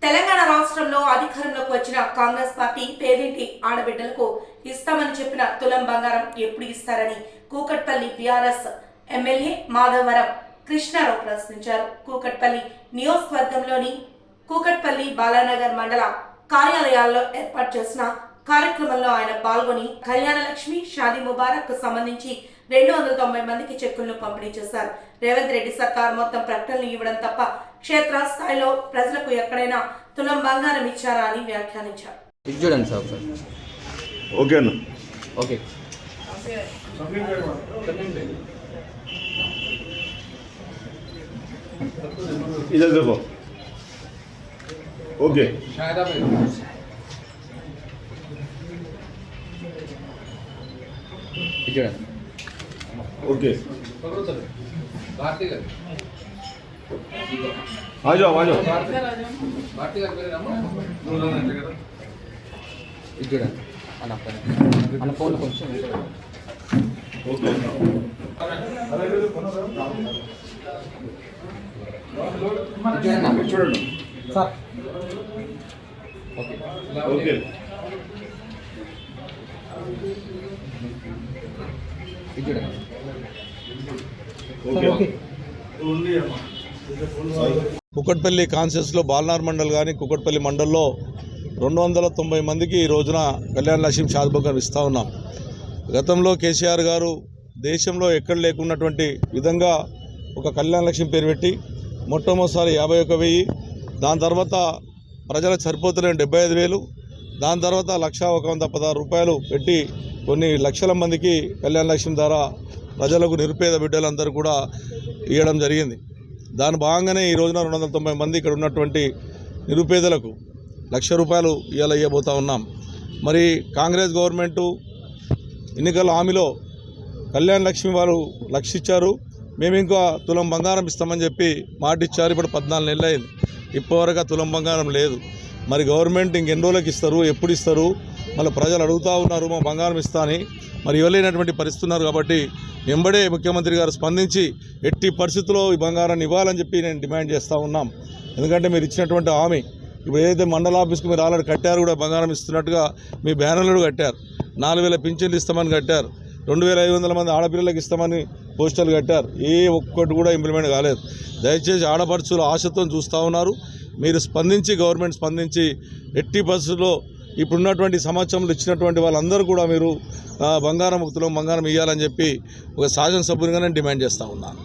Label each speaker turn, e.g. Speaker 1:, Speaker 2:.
Speaker 1: తెలంగాణ రాష్ట్రంలో అధికారంలోకి వచ్చిన కాంగ్రెస్ పార్టీ పేదింటి ఆడబిడ్డలకు ఇస్తామని చెప్పిన తులం బంగారం ఎప్పుడు ఇస్తారని కూకట్పల్లి బీఆర్ఎస్ ఎమ్మెల్యే మాధవరం కృష్ణారావు ప్రశ్నించారు. కూకట్పల్లి నియోజకవర్గంలోని కూకట్పల్లి బాలానగర్ మండల కార్యాలయాల్లో ఏర్పాటు చేసిన కార్యక్రమంలో ఆయన పాల్గొని కళ్యాణలక్ష్మి షాదీ ముబారక్ సంబంధించి 290 మందికి చెక్కులను పంపిణీ చేశారు. రేవంత్ రెడ్డి సర్కార్ మొత్తం ప్రకటనలు ఇవ్వడం తప్ప క్షేత్రస్థాయిలో ప్రజలకు ఎక్కడైనా తులం బంగారం ఇచ్చారా అని వ్యాఖ్యానించారు.
Speaker 2: इधर देखो ओके ओके आ जाओ
Speaker 3: అన్న ఫోన్ కొంచెం
Speaker 2: ఓకే చూడండి
Speaker 3: సార్
Speaker 2: ఓకే
Speaker 4: కుకట్పల్లి కాన్సెస్లో బాలనార్ మండల్ కానీ కుకట్పల్లి మండల్లో 290 మందికి ఈ రోజున కళ్యాణ లక్ష్మి షాదీ ముబారక్ ఇస్తూ ఉన్నాం. గతంలో కేసీఆర్ గారు దేశంలో ఎక్కడ లేకున్నటువంటి విధంగా ఒక కళ్యాణ లక్ష్మి పేరు పెట్టి మొట్టమొదటిసారి 51,000, దాని తర్వాత ప్రజలకు సరిపోతున్న 75,000, దాని తర్వాత 1,116 రూపాయలు పెట్టి కొన్ని లక్షల మందికి కళ్యాణ లక్ష్మి ద్వారా ప్రజలకు నిరుపేద బిడ్డలందరూ కూడా ఇవ్వడం జరిగింది. దాని భాగంగానే ఈ రోజున 290 మంది ఇక్కడ ఉన్నటువంటి నిరుపేదలకు 1,00,000 రూపాయలు ఇవాళ ఇవ్వబోతూ ఉన్నాం. మరి కాంగ్రెస్ గవర్నమెంటు ఎన్నికల హామీలో కళ్యాణ లక్ష్మి వారు 1,00,000 ఇచ్చారు, మేము ఇంకా తులం బంగారం ఇస్తామని చెప్పి మాట ఇచ్చారు. ఇప్పుడు 14 నెలలు అయింది, ఇప్పటివరకు తులం బంగారం లేదు. మరి గవర్నమెంట్ ఇంకెన్ని రోజులకు ఇస్తారు, ఎప్పుడు ఇస్తారు, మళ్ళీ ప్రజలు అడుగుతూ ఉన్నారు మా బంగారం ఇస్తా అని. మరి ఇవ్వలేనటువంటి పరిస్థితి ఉన్నారు. కాబట్టి వెంబడే ముఖ్యమంత్రి గారు స్పందించి ఎట్టి పరిస్థితుల్లో ఈ బంగారాన్ని ఇవ్వాలని చెప్పి నేను డిమాండ్ చేస్తూ ఉన్నాం. ఎందుకంటే మీరు ఇచ్చినటువంటి హామీ ఇప్పుడు ఏదైతే మండల ఆఫీస్కి మీరు ఆల్రెడీ కట్టారు, కూడా బంగారం ఇస్తున్నట్టుగా మీ బ్యానర్లు కట్టారు, 4,000 పింఛన్లు ఇస్తామని కట్టారు, 2,500 మంది ఆడపిల్లలకు ఇస్తామని పోస్టర్లు కట్టారు. ఏ ఒక్కటి కూడా ఇంప్లిమెంట్ కాలేదు. దయచేసి ఆడపడుచులు ఆశతో చూస్తూ ఉన్నారు. మీరు స్పందించి గవర్నమెంట్ స్పందించి ఎట్టి పరిస్థితుల్లో ఇప్పుడున్నటువంటి సంవత్సరంలో ఇచ్చినటువంటి వాళ్ళందరూ కూడా మీరు బంగారం తులం బంగారం ఇవ్వాలని చెప్పి ఒక శాసనసభ్యునిగా నేను డిమాండ్ చేస్తూ ఉన్నాను.